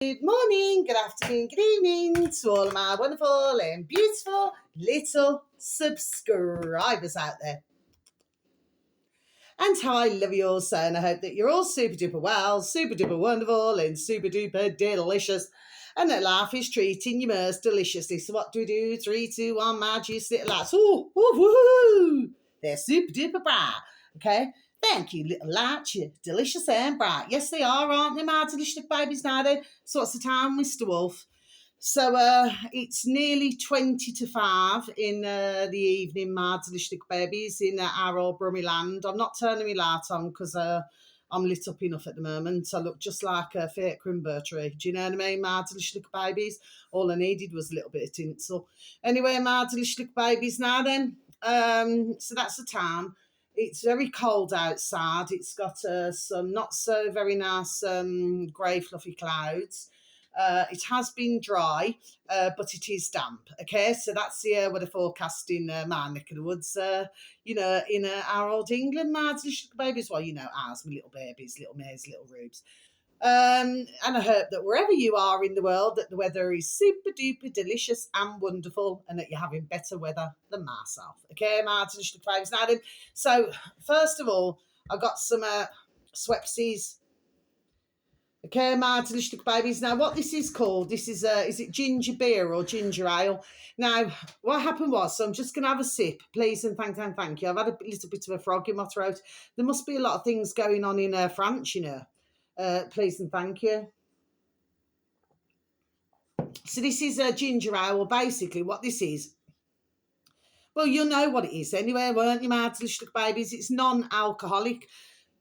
Good morning, good afternoon, good evening to all my wonderful and beautiful little subscribers out there. And how I love you all so, and I hope that you're all super duper well, super duper wonderful, and super duper delicious, and that life is treating you most deliciously. So what do we do? 3, 2, 1, my juicy little lads. Ooh, woohoo! They're super duper bright, okay? Thank you, little lads. You're delicious and bright. Yes, they are, aren't they, my delicious babies now then? So what's the time, Mr. Wolf? So it's nearly 20 to 5 in the evening, my delicious babies, in our old Brummy land. I'm not turning my light on because I'm lit up enough at the moment. I look just like a fake crimber tree. Do you know what I mean, my delicious babies? All I needed was a little bit of tinsel. Anyway, my delicious babies now then. So that's the time. It's very cold outside. It's got some not so very nice grey fluffy clouds. It has been dry, but it is damp. Okay, so that's the weather forecast in my neck of the woods. In our old England, my delicious babies. Well, ours, my little babies, little Mays, little Rubes. And I hope that wherever you are in the world, that the weather is super duper delicious and wonderful, and that you're having better weather than myself. Okay, my delicious babies. Now then, so first of all, I got some Swepsies. Okay, my delicious babies. Now, what this is called, this is it ginger beer or ginger ale? Now, what happened was, so I'm just going to have a sip, please, and thank you. I've had a little bit of a frog in my throat. There must be a lot of things going on in France, please and thank you. So this is a ginger ale. Well, basically, what this is, well, you'll know what it is anyway, won't you, my delicious babies? It's non-alcoholic.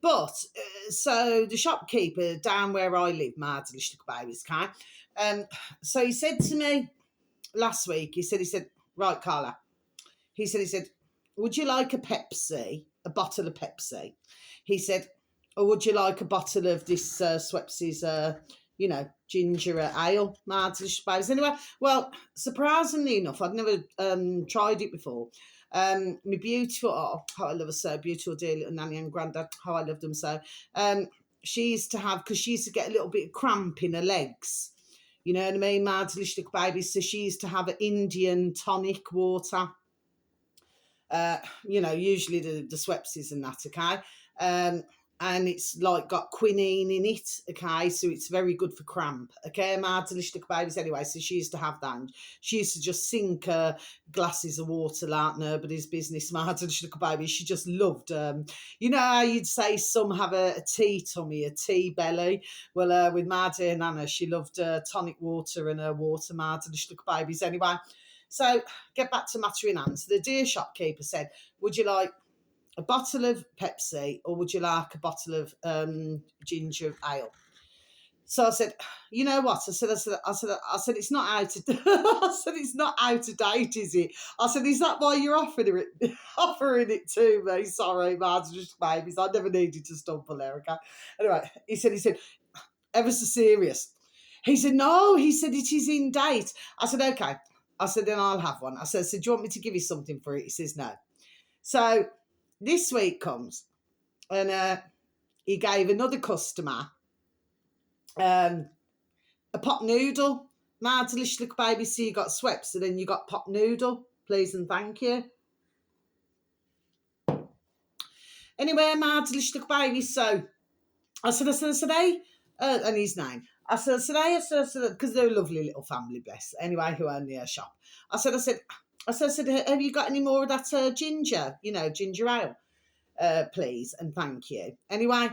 But, so the shopkeeper down where I live, my delicious babies, okay? So he said to me last week, he said, right, Carla, he said, would you like a Pepsi, a bottle of Pepsi? He said, or would you like a bottle of this Swepsi's, ginger ale, my delicious babies? Anyway, well, surprisingly enough, I'd never tried it before. My beautiful, how I love her so, beautiful dear little nanny and granddad, how I love them so. She used to have, because she used to get a little bit of cramp in her legs, you know what I mean, my delicious baby. So she used to have an Indian tonic water, usually the Swepsies and that, okay? And it's like got quinine in it, okay? So it's very good for cramp, okay? My delicious babies anyway, so she used to have that. And she used to just sink glasses of water like nobody's business, my delicious babies. She just loved, you know how you'd say some have a tea tummy, a tea belly? Well, with my dear Nana, she loved tonic water and her water, my delicious babies anyway. So get back to matter in hand. So the dear shopkeeper said, would you like a bottle of Pepsi or would you like a bottle of ginger ale? So I said, you know what? I said, it's not out of I said, it's not out of date, is it? I said, is that why you're offering it to me? Sorry, my babies. I never needed to stumble there, okay? Anyway, he said, ever so serious. He said, no, he said, it is in date. I said, okay. I said, then I'll have one. I said, do you want me to give you something for it? He says, no. So this week comes and he gave another customer a pot noodle. My delicious little baby, so you got Sweps, and then you got pot noodle, please and thank you. Anyway, my delicious little baby, so I said, hey, and his name. I said, because they're a lovely little family, bless. Anyway, who own the shop. I said, have you got any more of that ginger, ginger ale, please, and thank you. Anyway,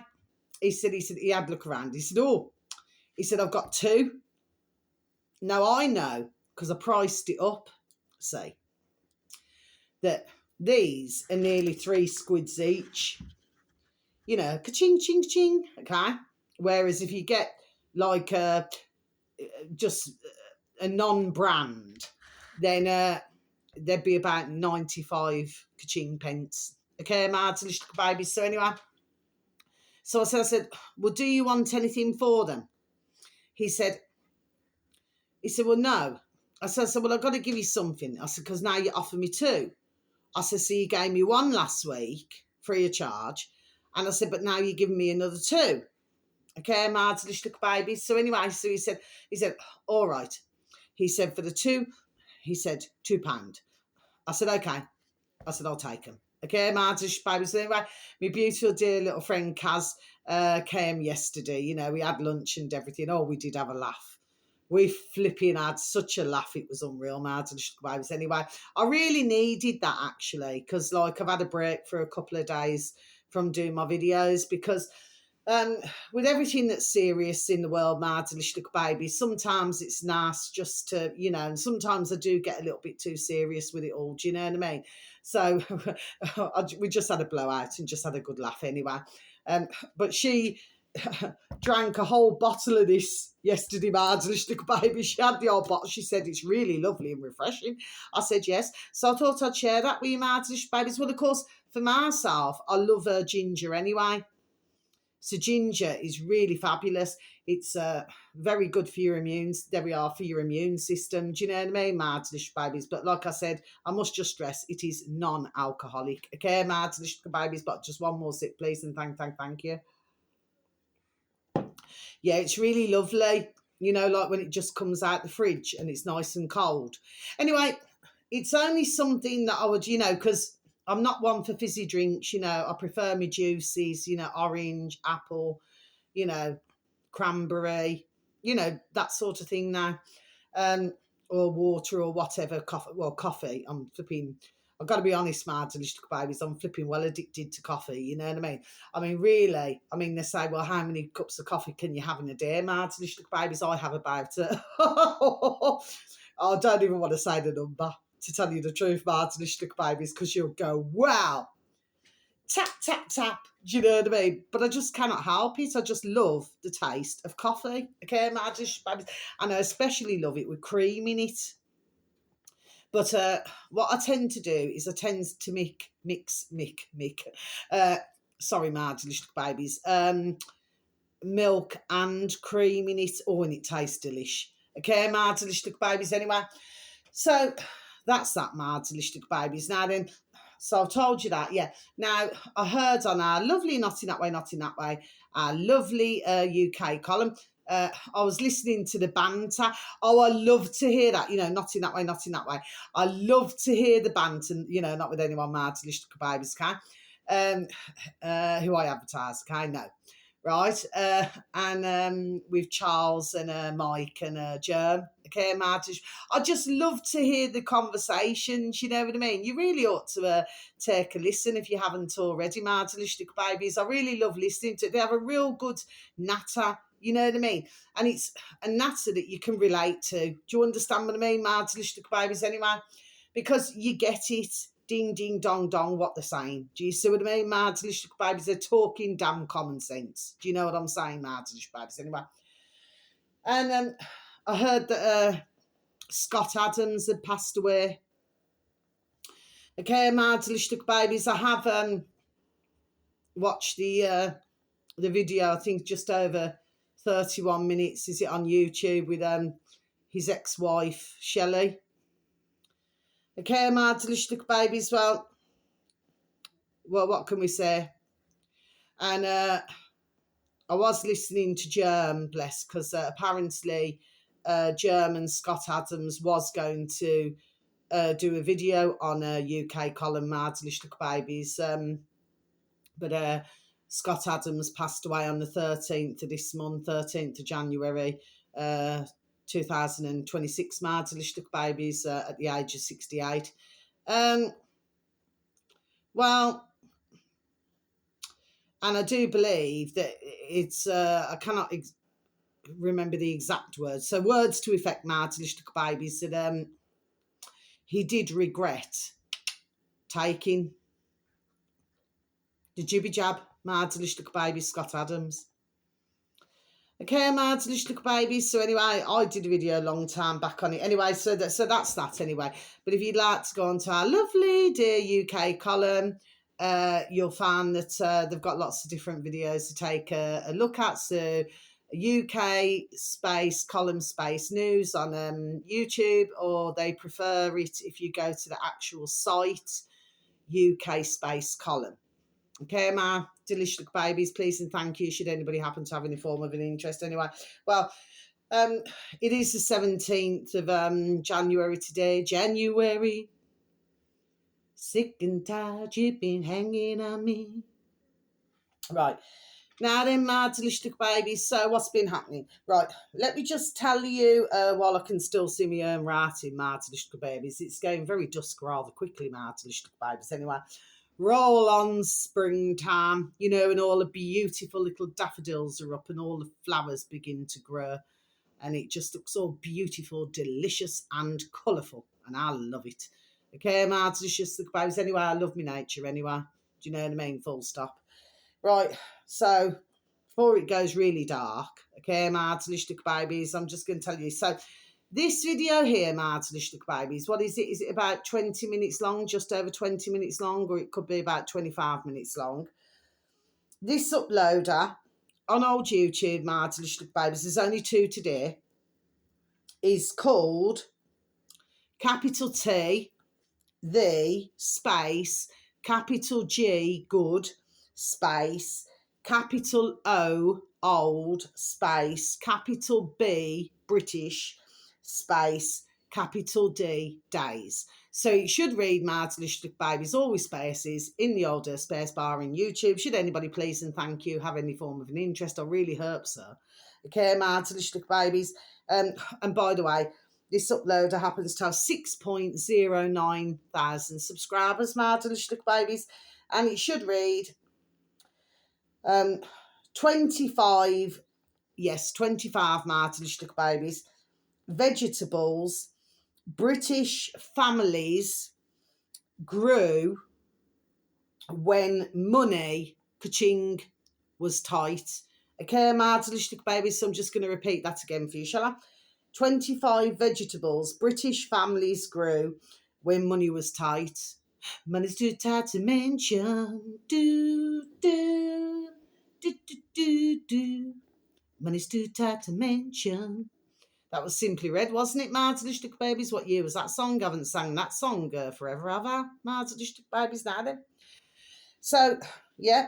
he said, he had a look around. He said, I've got 2. Now I know, because I priced it up, see, that these are nearly 3 squids each. Ka-ching, ching, ching, okay? Whereas if you get like just a non-brand, then there'd be about 95 ka-ching pence. Okay, my delicious babies. So anyway, so I said, well, do you want anything for them? He said, well, no. I said, well, I've got to give you something. I said, because now you offer me 2. I said, so you gave me 1 last week, free of charge. And I said, but now you're giving me another 2. Okay, Mads, little babies. So anyway, so he said, all right. He said, for the two, he said, £2. I said, okay. I said, I'll take them. Okay, Mads, little babies. So anyway, my beautiful dear little friend Kaz came yesterday. You know, we had lunch and everything. Oh, we did have a laugh. We flipping had such a laugh. It was unreal, Mads and little babies. Anyway, I really needed that actually, because like I've had a break for a couple of days from doing my videos because with everything that's serious in the world, Mads and little babies, sometimes it's nice just to, you know, and sometimes I do get a little bit too serious with it all. Do you know what I mean? So we just had a blowout and just had a good laugh anyway. But she drank a whole bottle of this yesterday, Mads, little baby. She had the whole bottle. She said it's really lovely and refreshing. I said yes. So I thought I'd share that with you, Mads, little babies. Well, of course, for myself, I love ginger anyway. So ginger is really fabulous. It's very good for your for your immune system. Do you know what I mean, Mads, little babies? But like I said, I must just stress it is non-alcoholic. Okay, Mads, little babies. But just one more sip, please, and thank you. Yeah, it's really lovely. You know, like when it just comes out the fridge and it's nice and cold. Anyway, it's only something that I would, you know, because I'm not one for fizzy drinks, you know. I prefer my juices, you know, orange, apple, you know, cranberry, you know, that sort of thing now. Or water or whatever, coffee. Well, coffee, I'm flipping, I've got to be honest, Mads and little babies, I'm flipping well addicted to coffee, you know what I mean? I mean, really, I mean, they say, well, how many cups of coffee can you have in a day, Mads and little babies? I have about, I don't even want to say the number, to tell you the truth, Mads and little babies, because you'll go, wow, tap, tap, tap. Do you know what I mean? But I just cannot help it. I just love the taste of coffee. Okay, Mads and little babies. And I especially love it with cream in it. But what I tend to do is I tend to mix. Sorry, Mads, little babies. Milk and cream in it. Oh, and it tastes delish. Okay, Mads, little babies. Anyway, so that's that, Mads, little babies. Now then, so I've told you that, yeah. Now, I heard on our lovely Not In That Way, Not In That Way, our lovely UK column, I was listening to the banter. Oh, I love to hear that, you know, not in that way, not in that way. I love to hear the banter, you know, not with anyone mad, little babies, okay? Who I advertise, okay? No. Right, and with Charles and Mike and Germ, okay, Martin. I just love to hear the conversations, you know what I mean? You really ought to take a listen if you haven't already, Martin, little babies. I really love listening to it. They have a real good natter, you know what I mean? And it's a natter that you can relate to. Do you understand what I mean, Martin, little babies, anyway? Because you get it. Ding, ding, dong, dong, what they're saying. Do you see what I mean, Mads, little babies? They're talking damn common sense. Do you know what I'm saying, Mads, little babies? Anyway. And I heard that Scott Adams had passed away. Okay, Mads, little babies. I have watched the video, I think just over 31 minutes. Is it on YouTube with his ex-wife, Shelley? Okay, Mads, little babies. Well, what can we say? And I was listening to Germ, bless, because apparently Germ and Scott Adams was going to do a video on a UK column, Mads, little babies. But Scott Adams passed away on the 13th of this month, 13th of January, 2026, Mads, little babies, at the age of 68. Well, and I do believe that it's, I cannot remember the exact words. So words to effect, Mads, little babies, that he did regret taking the jibby jab, Mads, little babies, Scott Adams. Okay, Mads, little babies. So anyway, I did a video a long time back on it. Anyway, so that's that anyway. But if you'd like to go onto our lovely dear UK column, you'll find that they've got lots of different videos to take a look at. So UK space column space news on YouTube, or they prefer it if you go to the actual site UK space column. Okay, my delicious little babies, please and thank you, should anybody happen to have any form of an interest anyway. Well, it is the 17th of January today. January. Sick and tired, you've been hanging on me. Right. Now then, my delicious little babies, so what's been happening? Right, let me just tell you, while I can still see me writing, my delicious little babies, it's going very dusk rather quickly, my delicious little babies. Anyway, roll on springtime, you know, and all the beautiful little daffodils are up and all the flowers begin to grow. And it just looks all beautiful, delicious and colourful. And I love it. Okay, my delicious little babies. Anyway, I love my nature anyway. Do you know what I mean? Full stop. Right, so before it goes really dark, okay, my delicious little babies, I'm just going to tell you. So this video here, my delicious little babies, what is it? Is it about 20 minutes long, just over 20 minutes long, or it could be about 25 minutes long? This uploader on old YouTube, my delicious little babies, there's only 2 today, is called capital T, the space, capital G, good, space, capital O, old, space, capital B, British, space, capital D, days. So it should read my delicious little babies, always spaces, in the older space bar in YouTube. Should anybody please and thank you have any form of an interest, I really hope so. Okay, my delicious little babies. And by the way, this uploader happens to have 6.09 thousand subscribers, my delicious little babies, and it should read 25, yes, 25, my delicious little babies, vegetables, British families grew when money, ka-ching, was tight. Okay, my delicious little babies, so I'm just going to repeat that again for you, shall I? 25 vegetables British families grew when money was tight. Money's too tight to mention. Do, do, do, do, do, do. Money's too tight to mention. That was Simply Red, wasn't it, my delicious little babies? What year was that song? I haven't sang that song forever, have I? My delicious little babies now then. So, yeah.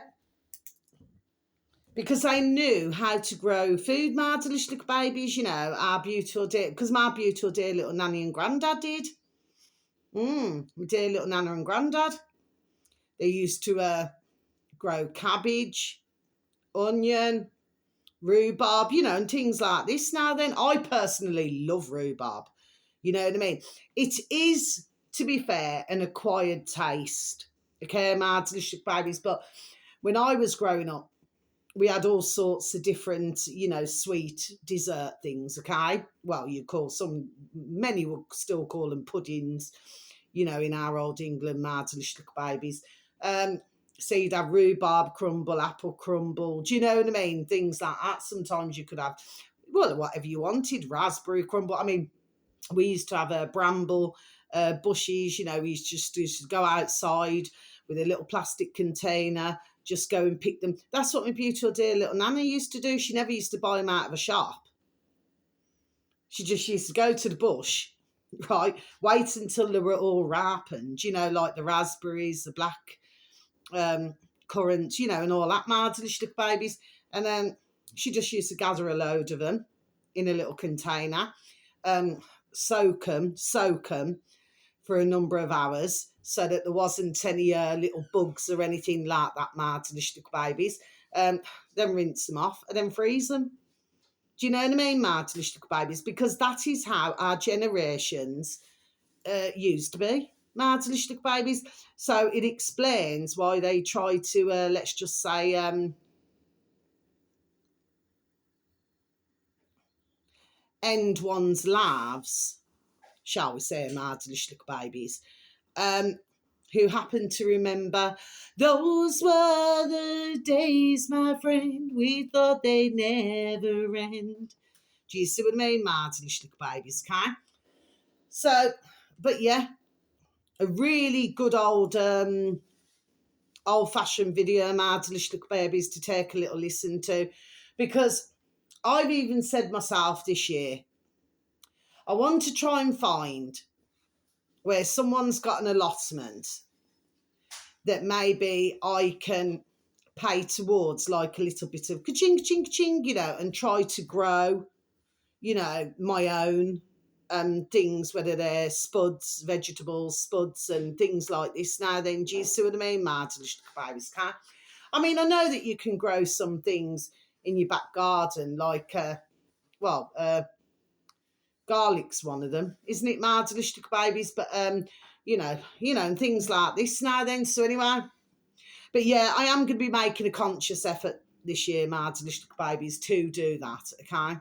Because I knew how to grow food, my delicious little babies, you know, our beautiful dear, because my beautiful dear little nanny and granddad did. My dear little nana and granddad. They used to grow cabbage, onion, rhubarb, you know, and things like this. Now then, I personally love rhubarb. You know what I mean? It is, to be fair, an acquired taste. Okay, my delicious babies. But when I was growing up, we had all sorts of different, you know, sweet dessert things, okay? Well, many would still call them puddings, you know, in our old England, my delicious babies. So you'd have rhubarb crumble, apple crumble, do you know what I mean? Things like that. Sometimes you could have, well, whatever you wanted, raspberry crumble. I mean, we used to have bramble bushes, you know, we used to go outside with a little plastic container, just go and pick them. That's what my beautiful dear little Nana used to do. She never used to buy them out of a shop. She just used to go to the bush, right, wait until they were all ripened, you know, like the raspberries, the black currants, you know, and all that, my delicious little babies. And then she just used to gather a load of them in a little container, soak them for a number of hours so that there wasn't any little bugs or anything like that, my delicious little babies. Then rinse them off and then freeze them. Do you know what I mean, my delicious little babies? Because that is how our generations used to be, my delicious little babies. So it explains why they try to, let's just say, end one's lives, shall we say, my delicious little babies, who happen to remember, those were the days, my friend, we thought they'd never end. Do you see what I mean, my delicious little babies, okay? So, but yeah, a really good old-fashioned video, my delicious little babies, to take a little listen to, because I've even said myself this year, I want to try and find where someone's got an allotment that maybe I can pay towards, like a little bit of ka-ching, ka-ching, ka-ching, you know, and try to grow, you know, my own things, whether they're spuds, vegetables, spuds, and things like this. Now then, do you see what I mean? I mean, I know that you can grow some things in your back garden, like, garlic's one of them, isn't it, Mardelistic babies? But, and things like this now then. So anyway, but yeah, I am going to be making a conscious effort this year, Mardelistic babies, to do that, okay?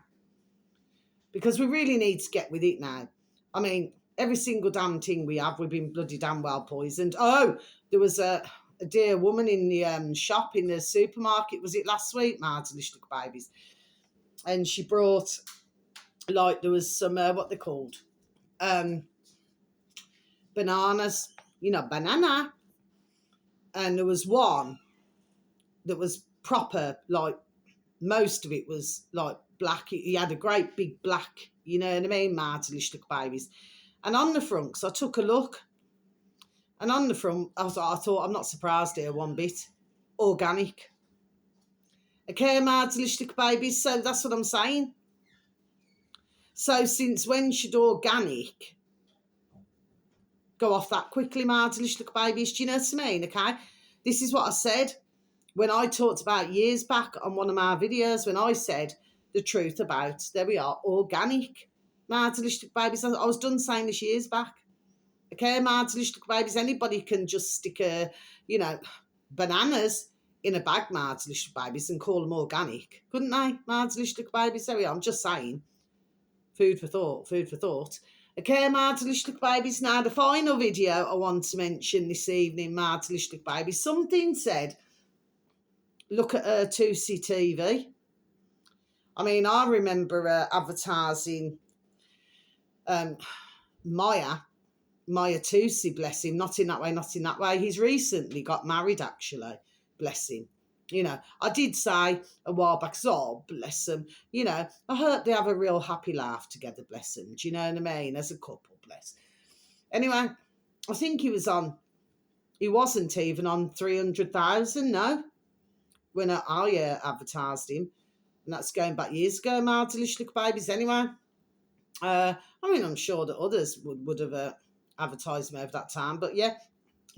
Because we really need to get with it now. I mean, every single damn thing we have, we've been bloody damn well poisoned. Oh, there was a dear woman in the shop in the supermarket, was it last week, Mardelistic babies? And she brought, like, there was some, what they're called, bananas, you know, banana. And there was one that was proper, like, most of it was like black. He had a great big black, you know what I mean, Mardelistic babies. And on the front, because I took a look, and on the front, I thought, I'm not surprised here one bit. Organic. Okay, Mardelistic babies, so that's what I'm saying. So since when should organic go off that quickly, Mardelistic babies? Do you know what I mean? Okay, this is what I said when I talked about years back on one of my videos, when I said the truth about, there we are, organic Mardelistic babies. I was done saying this years back. Okay, Mardelistic babies, anybody can just stick bananas in a bag, Mardelistic babies, and call them organic, couldn't they, Mardelistic babies? There we are, I'm just saying. Food for thought, food for thought. Okay, Mardelistic babies, now the final video I want to mention this evening, Mardelistic babies, something said, look at Tousi TV. I mean, I remember advertising Maya Tousi, bless him, not in that way, not in that way. He's recently got married, actually, bless him. You know, I did say a while back, oh, bless them. You know, I hope they have a real happy laugh together, bless them. Do you know what I mean? As a couple, bless. Anyway, I think he wasn't even on 300,000, no, when I advertised him. And that's going back years ago, Mardelistic babies. Anyway, I mean, I'm sure that others would have advertised him over that time. But yeah,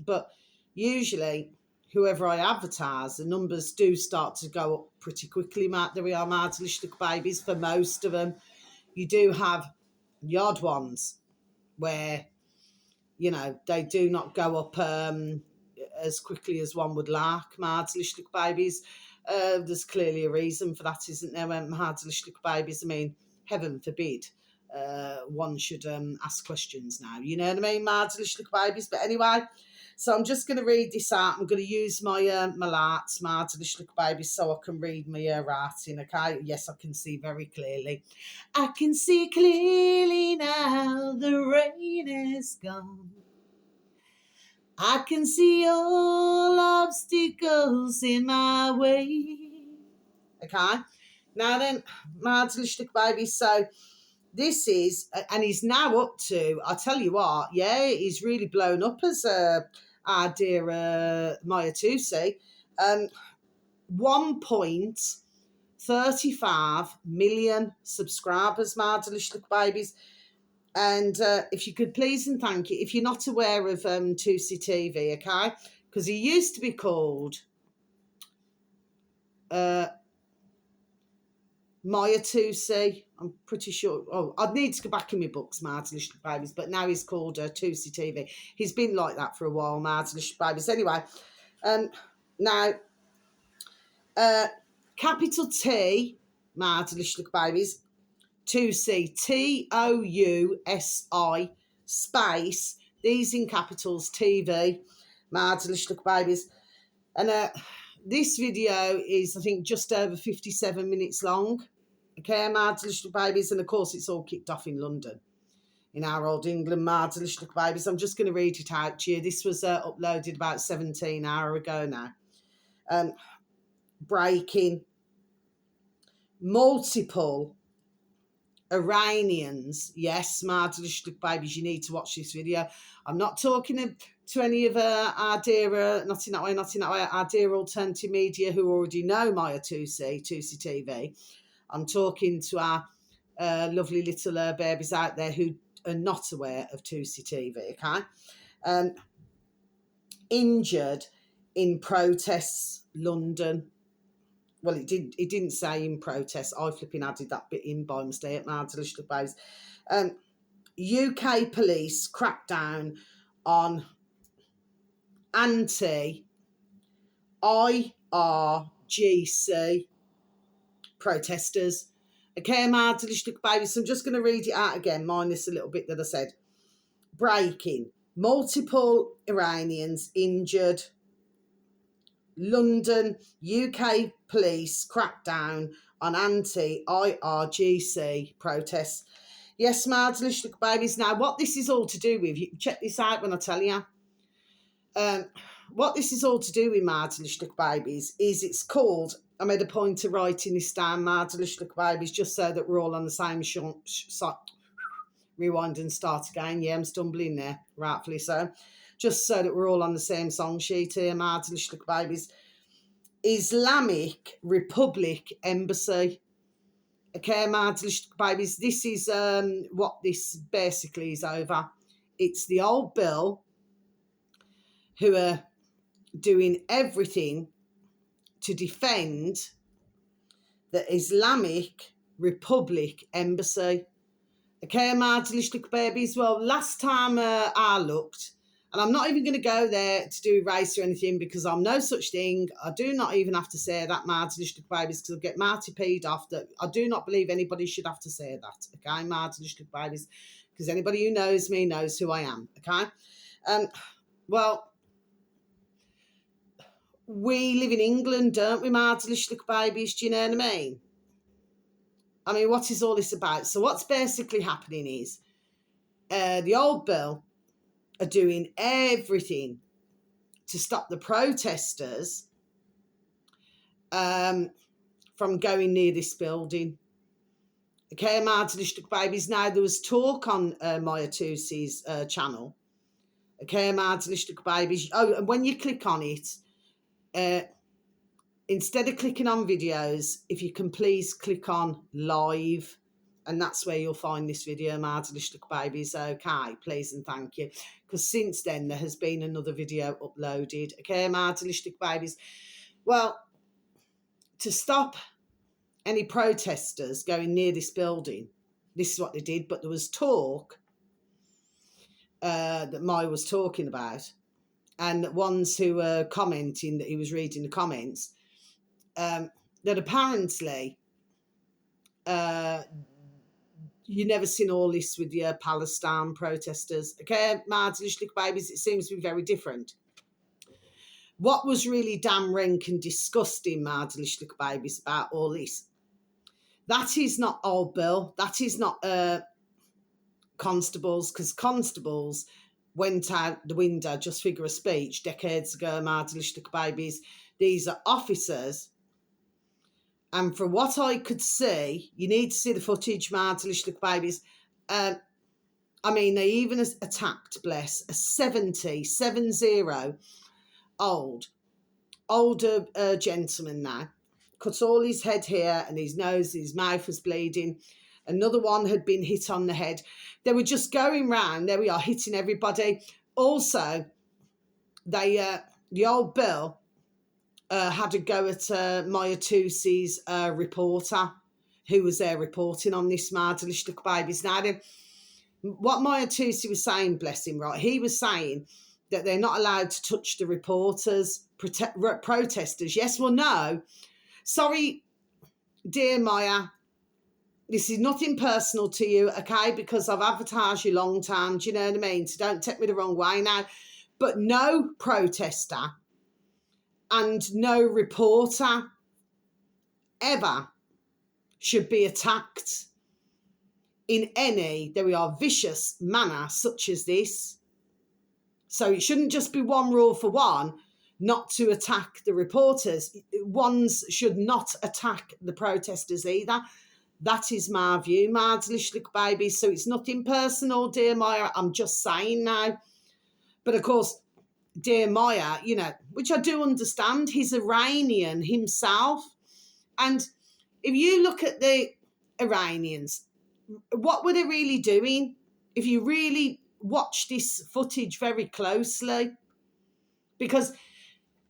but usually whoever I advertise, the numbers do start to go up pretty quickly. There we are, Mardelistic babies. For most of them, you do have the odd ones where, you know, they do not go up as quickly as one would like, Mardelistic babies. There's clearly a reason for that, isn't there, Mardelistic babies? I mean, heaven forbid one should ask questions now, you know what I mean, Mardelistic babies. But anyway, so I'm just going to read this out. I'm going to use my lights, Mardelistic babies, so I can read my writing, okay? Yes, I can see very clearly. I can see clearly now, the rain is gone. I can see all obstacles in my way. Okay? Now then, Mardelistic babies, so this is, and he's now up to, I tell you what, yeah, he's really blown up as our dear Maya Tousi. 1.35 million subscribers, Mardelistic babies. And if you could please and thank you, if you're not aware of Tousi TV, okay, because he used to be called Maya Tousi. I'm pretty sure. Oh, I'd need to go back in my books, Mardelistic babies, but now he's called Tousi TV. He's been like that for a while, Mardelistic babies. Anyway, now capital T, Mardelistic babies. Tousi, Tousi, space, these in capitals, TV, Mardelistic babies. And this video is, I think, just over 57 minutes long. Okay, Mardelistic babies. And of course, it's all kicked off in London, in our old England, Mardelistic babies. I'm just going to read it out to you. This was uploaded about 17 hours ago now. Breaking. Multiple Iranians, yes, Mardelistic babies, you need to watch this video. I'm not talking to any of our dear, not in that way, our dear alternative media who already know Maya Tousi TV. I'm talking to our lovely little babies out there who are not aware of Tousi TV, okay? Injured in protests, London. Well, it didn't say in protest. I flipping added that bit in by mistake. UK police crack down on anti-IRGC protesters. Okay, baby. So I'm just going to read it out again, minus a little bit that I said. Breaking. Multiple Iranians injured. London, UK police crack down on anti-IRGC protests. Yes, marvelous babies. Now, what this is all to do with, you check this out when I tell you. What this is all to do with marvelous babies is it's called, I made a point of writing this down, marvelous babies, just so that we're all on the same rewind and start again. Yeah, I'm stumbling there, rightfully so. Just so that we're all on the same song sheet here, marvelous babies. Islamic Republic Embassy. Okay, marvelous babies. This is what this basically is over. It's the old bill who are doing everything to defend the Islamic Republic Embassy. Okay, marvelous babies. Well, last time I looked, and I'm not even going to go there to do race or anything because I'm no such thing. I do not even have to say that, marvelous babies, because I'll get Marty peed off. That I do not believe anybody should have to say that. Okay, marvelous babies, because anybody who knows me knows who I am. Okay, well, we live in England, don't we, marvelous babies? Do you know what I mean? I mean, what is all this about? So what's basically happening is the old bill are doing everything to stop the protesters from going near this building. Okay, marvelous babies. Now, there was talk on Maya Tousi's channel. Okay, marvelous babies. Oh, and when you click on it, instead of clicking on videos, if you can please click on live, and that's where you'll find this video, marvelous babies. Okay, please and thank you. Because since then, there has been another video uploaded. Okay, marvelous babies. Well, to stop any protesters going near this building, this is what they did. But there was talk that Maya was talking about, and the ones who were commenting that he was reading the comments, that apparently you never seen all this with the Palestine protesters. Okay, marvelous babies, it seems to be very different. What was really damn rank and disgusting, marvelous babies, about all this, that is not old Bill, that is not constables, because constables went out the window, just figure of speech, decades ago, marvelous babies. These are officers. And from what I could see, you need to see the footage, marvelous babies. I mean, they even attacked, bless, a 70 gentleman now. Cut all his head here and his nose, his mouth was bleeding. Another one had been hit on the head. They were just going round, there we are, hitting everybody. Also, they the old Bill had a go at Maya Tousi's reporter, who was there reporting on this, marvelous babies. Now, what Maya Tousi was saying, bless him, right, he was saying that they're not allowed to touch the reporters, protesters. Yes, well, no. Sorry, dear Maya, this is nothing personal to you, okay, because I've advertised you a long time, do you know what I mean? So don't take me the wrong way now. But no protester and no reporter ever should be attacked in any, there we are, vicious manner such as this. So it shouldn't just be one rule for one, not to attack the reporters. Ones should not attack the protesters either. That is my view, marvelous baby. So it's nothing personal, dear Maya. I'm just saying now. But of course, dear Maya, which I do understand, he's Iranian himself. And if you look at the Iranians, what were they really doing? If you really watch this footage very closely, because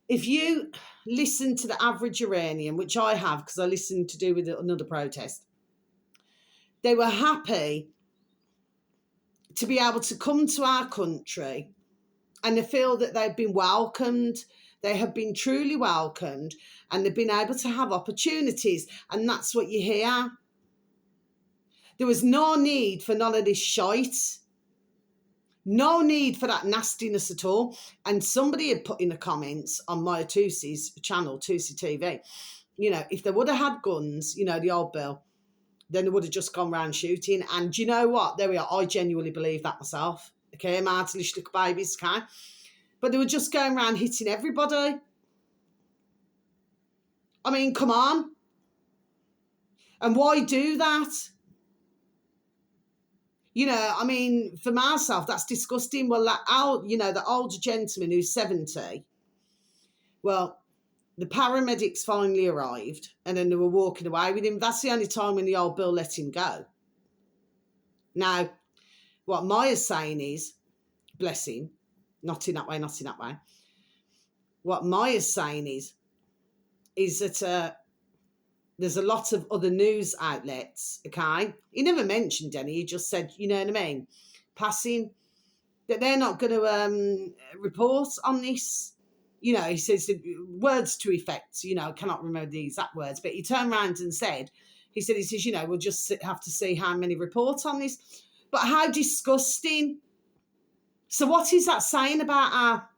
if you listen to the average Iranian, which I have because I listened to do with another protest, they were happy to be able to come to our country and they feel that they've been welcomed. They have been truly welcomed and they've been able to have opportunities. And that's what you hear. There was no need for none of this shite. No need for that nastiness at all. And somebody had put in the comments on my Tousi's channel, Tousi TV, if they would have had guns, the old bill, then they would have just gone round shooting. And do you know what? There we are. I genuinely believe that myself. Okay, martelish little babies, okay? But they were just going around hitting everybody. I mean, come on. And why do that? I mean, for myself, that's disgusting. Well, the older gentleman who's 70, well, the paramedics finally arrived and then they were walking away with him. That's the only time when the old Bill let him go. Now, what Maya's saying is, bless him, not in that way. What Maya's saying is that there's a lot of other news outlets, okay? He never mentioned any. He just said, you know what I mean, passing, that they're not going to report on this. He says words to effect, I cannot remember the exact words, but he turned around and said, we'll just have to see how many report on this. But how disgusting. So what is that saying about our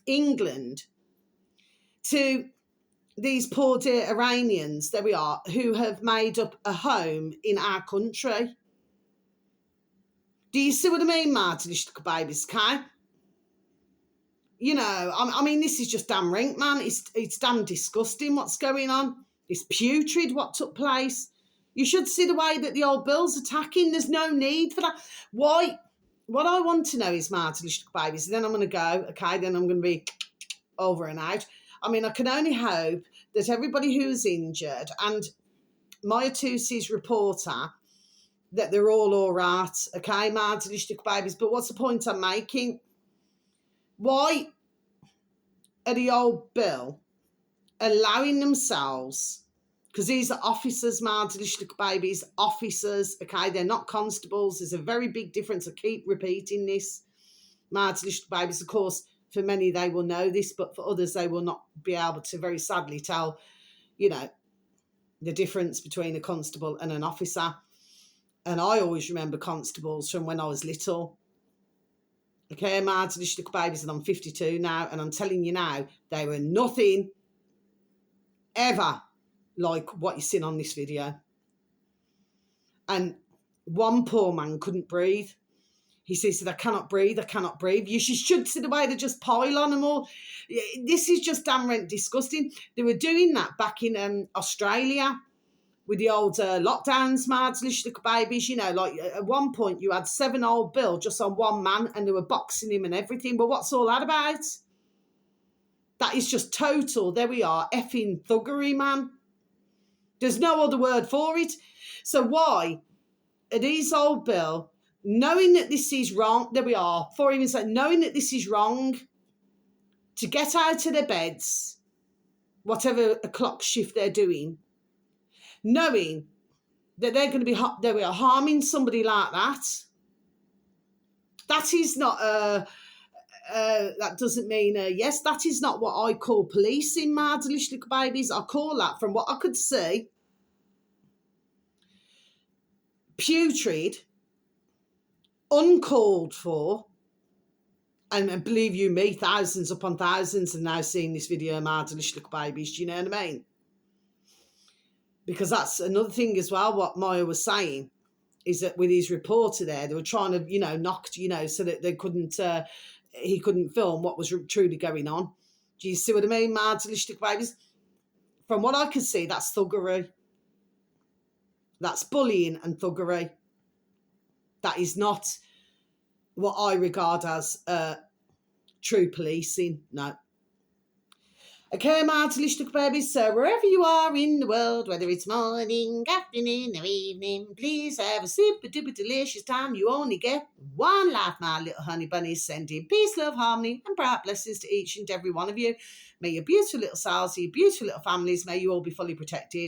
England to these poor dear Iranians, there we are, who have made up a home in our country? Do you see what I mean, Martin? Babies, okay? I mean, this is just damn rank, man. It's damn disgusting what's going on. It's putrid what took place. You should see the way that the old Bill's attacking. There's no need for that. Why? What I want to know is, Martin, babies, then I'm going to go, okay? Then I'm going to be over and out. I mean, I can only hope that everybody who's injured and Maya Tousi's reporter, that they're all right, okay, Martin, babies. But what's the point I'm making? Why are the old Bill allowing themselves, because these are officers, Martin, babies, officers, okay, they're not constables. There's a very big difference. I keep repeating this, Martin, babies. Of course, for many, they will know this, but for others, they will not be able to very sadly tell, the difference between a constable and an officer. And I always remember constables from when I was little. Okay, Martin, babies, and I'm 52 now, and I'm telling you now, they were nothing ever like what you've seen on this video. And one poor man couldn't breathe. He said, I cannot breathe. You should see the way they just pile on them all. This is just damn rent disgusting. They were doing that back in Australia with the old lockdowns, little babies. Like at one point you had 7 old Bill just on one man and they were boxing him and everything. But what's all that about? That is just total, there we are, effing thuggery, man. There's no other word for it. So why are these old Bill, knowing that this is wrong, there we are, for even saying, knowing that this is wrong, to get out of their beds, whatever clock shift they're doing, knowing that they're going to be, there we are, harming somebody like that. That is not that doesn't mean yes, that is not what I call policing, my delicious little babies. I call that, from what I could see, putrid, uncalled for, and believe you me, thousands upon thousands have now seen this video, my delicious little babies. Do you know what I mean? Because that's another thing as well, what Maya was saying, is that with his reporter there, they were trying to, knock, so that they couldn't, he couldn't film what was truly going on. Do you see what I mean, martyristic babies? From what I can see, that's thuggery. That's bullying and thuggery. That is not what I regard as true policing. No. Okay, my delicious babies, so wherever you are in the world, whether it's morning, afternoon, or evening, please have a super duper delicious time. You only get one life, my little honey bunnies. Sending peace, love, harmony, and bright blessings to each and every one of you. May your beautiful little selves, your beautiful little families, may you all be fully protected.